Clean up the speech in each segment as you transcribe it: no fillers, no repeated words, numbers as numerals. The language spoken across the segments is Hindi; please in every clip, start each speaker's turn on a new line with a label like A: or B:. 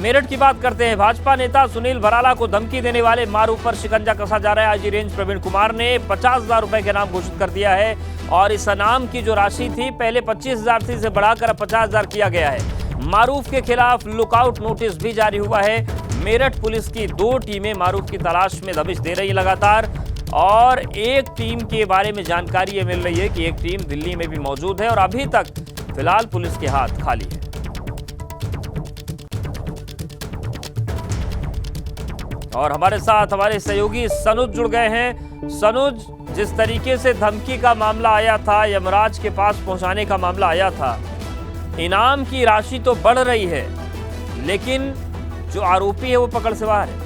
A: मेरठ की बात करते हैं। भाजपा नेता सुनील भराला को धमकी देने वाले मारूफ पर शिकंजा कसा जा रहा है। आईजी रेंज प्रवीण कुमार ने 50,000 रुपए के इनाम घोषित कर दिया है और इस इनाम की जो राशि थी पहले 25,000 थी, इसे बढ़ाकर अब 50,000 किया गया है। मारूफ के खिलाफ लुकआउट नोटिस भी जारी हुआ है। मेरठ पुलिस की 2 टीमें मारूफ की तलाश में दबिश दे रही लगातार और एक टीम के बारे में जानकारी ये मिल रही है कि एक टीम दिल्ली में भी मौजूद है और अभी तक फिलहाल पुलिस के हाथ खाली है। और हमारे साथ हमारे सहयोगी सनुज जुड़ गए हैं। सनुज, जिस तरीके से धमकी का मामला आया था, यमराज के पास पहुंचाने का मामला आया था, इनाम की राशि तो बढ़ रही है लेकिन जो आरोपी है वो पकड़ से बाहर है।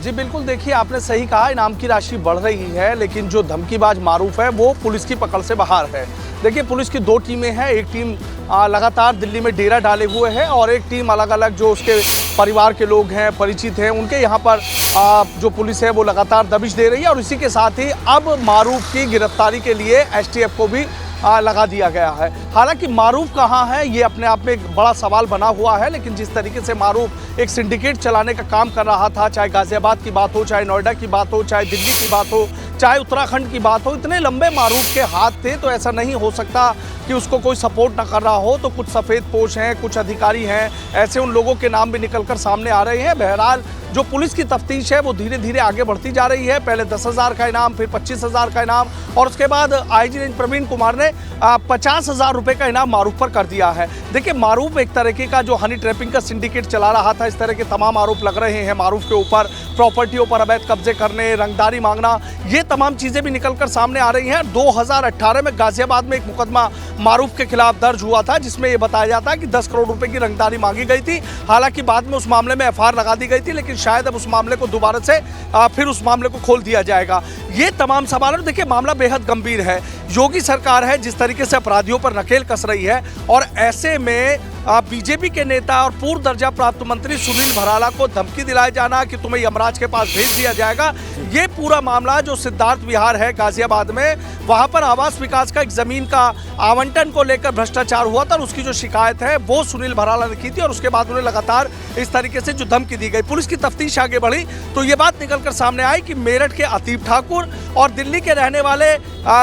B: जी बिल्कुल, देखिए आपने सही कहा, इनाम की राशि बढ़ रही है लेकिन जो धमकीबाज मारूफ है वो पुलिस की पकड़ से बाहर है। देखिए पुलिस की 2 टीमें हैं, एक टीम लगातार दिल्ली में डेरा डाले हुए है और एक टीम अलग अलग जो उसके परिवार के लोग हैं, परिचित हैं, उनके यहाँ पर जो पुलिस है वो लगातार दबिश दे रही है और इसी के साथ ही अब मारूफ की गिरफ्तारी के लिए एसटीएफ को भी लगा दिया गया है। हालांकि मारूफ कहाँ है ये अपने आप में एक बड़ा सवाल बना हुआ है, लेकिन जिस तरीके से मारूफ एक सिंडिकेट चलाने का काम कर रहा था, चाहे गाजियाबाद की बात हो, चाहे नोएडा की बात हो, चाहे दिल्ली की बात हो, चाहे उत्तराखंड की बात हो, इतने लंबे मारूफ के हाथ थे तो ऐसा नहीं हो सकता कि उसको कोई सपोर्ट ना कर रहा हो। तो कुछ सफ़ेद पोश हैं, कुछ अधिकारी हैं, ऐसे उन लोगों के नाम भी निकलकर सामने आ रहे हैं। बहरहाल जो पुलिस की तफ्तीश है वो धीरे धीरे आगे बढ़ती जा रही है। पहले 10,000 का इनाम, फिर 25,000 का इनाम और उसके बाद आईजी रेंज प्रवीण कुमार ने 50,000 रुपए का इनाम मारूफ पर कर दिया है। देखिए मारूफ एक तरीके का जो हनी ट्रैपिंग का सिंडिकेट चला रहा था, इस तरह के तमाम आरोप लग रहे हैं मारूफ के ऊपर, प्रॉपर्टियों पर अवैध कब्जे करने, रंगदारी मांगना, ये तमाम चीज़ें भी निकलकर सामने आ रही हैं। 2018 में गाजियाबाद में एक मुकदमा मारूफ के खिलाफ दर्ज हुआ था जिसमें यह बताया जाता है कि 10 करोड़ रुपए की रंगदारी मांगी गई थी। हालांकि बाद में उस मामले में एफआईआर लगा दी गई थी, लेकिन शायद अब उस मामले को दोबारा से फिर उस मामले को खोल दिया जाएगा। ये तमाम सवाल है। देखिए मामला बेहद गंभीर है। योगी सरकार है जिस तरीके से अपराधियों पर नकेल कस रही है और ऐसे में बीजेपी के नेता और पूर्व दर्जा प्राप्त मंत्री सुनील भराला को धमकी दिलाया जाना कि तुम्हें यमराज के पास भेज दिया जाएगा, ये पूरा मामला जो सिद्धार्थ विहार है गाजियाबाद में, वहां पर आवास विकास का एक जमीन का आवंटन को लेकर भ्रष्टाचार हुआ था और उसकी जो शिकायत है वो सुनील भराला ने की थी और उसके बाद उन्हें लगातार इस तरीके से जो धमकी दी गई। पुलिस की तफ्तीश आगे बढ़ी तो ये बात निकलकर सामने आई कि मेरठ के आतिफ ठाकुर और दिल्ली के रहने वाले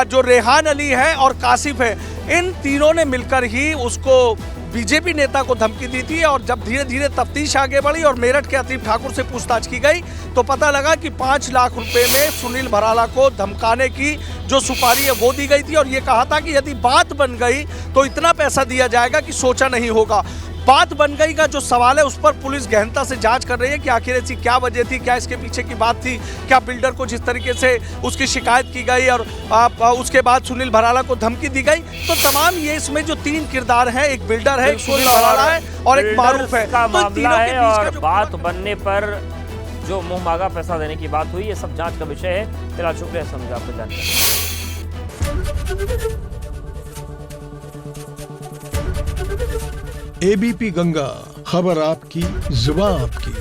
B: जो रेहान अली है और कासिफ है, इन तीनों ने मिलकर ही उसको बीजेपी नेता को धमकी दी थी। और जब धीरे धीरे तफ्तीश आगे बढ़ी और मेरठ के आतिफ ठाकुर से पूछताछ की गई तो पता लगा कि 5 लाख रुपए में सुनील भराला को धमकाने की जो सुपारी है वो दी गई थी और ये कहा था कि यदि बात बन गई तो इतना पैसा दिया जाएगा कि सोचा नहीं होगा। बात बन गई का जो सवाल है उस पर पुलिस गहनता से जांच कर रही है कि आखिर ऐसी क्या वजह थी, क्या इसके पीछे की बात थी, क्या बिल्डर को जिस तरीके से उसकी शिकायत की गई और उसके बाद सुनील भराला को धमकी दी गई। तो तमाम ये इसमें जो 3 किरदार हैं, एक बिल्डर है, एक सुनील भराला है और एक मारूफ है,
A: का
B: तो
A: मामला है और बात बनने पर जो मुंह मांगा पैसा देने की बात हुई, ये सब जाँच का विषय है। फिलहाल शुक्रिया समझ आपको जानकारी।
C: एबीपी गंगा, खबर आपकी, जुबान आपकी।